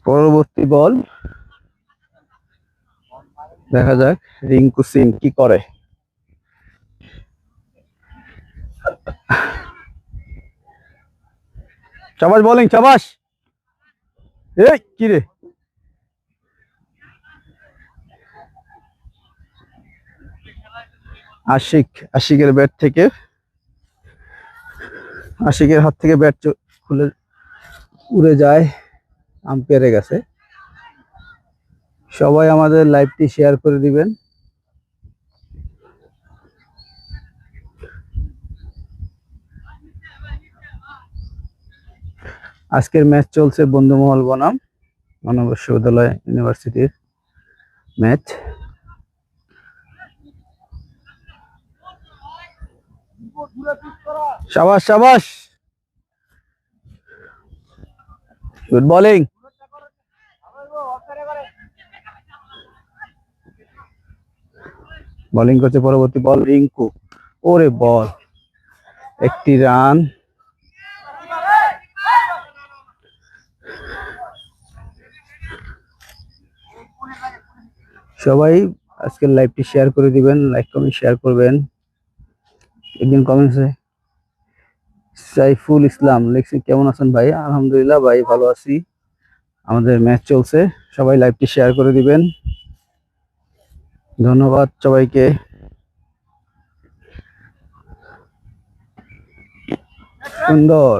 পরবর্তী বল দেখা যাক রিঙ্কু সিং কি করে। চাবাস বোলিং, চাবাস। এই কি রে, আশিকের ব্যাট থেকে, আশিকের হাত থেকে ব্যাট খুলে উড়ে যায় আম্পায়ারের কাছে। সবাই আমাদের লাইভটি শেয়ার করে দিবেন। আজকের ম্যাচ চলছে বন্ধুমহল বনাম মানব বিশ্ববিদ্যালয় ইউনিভার্সিটির ম্যাচ। শাবাশ শাবাশ, গুড বোলিং। বোলিং করছে পরবর্তী বল রিঙ্কু। ওরে বল, একটি রান। সবাই আজকের লাইভটি শেয়ার করে দিবেন, লাইক কমেন্ট শেয়ার করবেন। একদিন কমেন্টসে সাইফুল ইসলাম লিখছেন, কেমন আছেন ভাই? আলহামদুলিল্লাহ ভাই, ভালো আছি। আমাদের ম্যাচ চলছে, সবাই লাইভটি শেয়ার করে দিবেন। ধন্যবাদ সবাইকে। সুন্দর।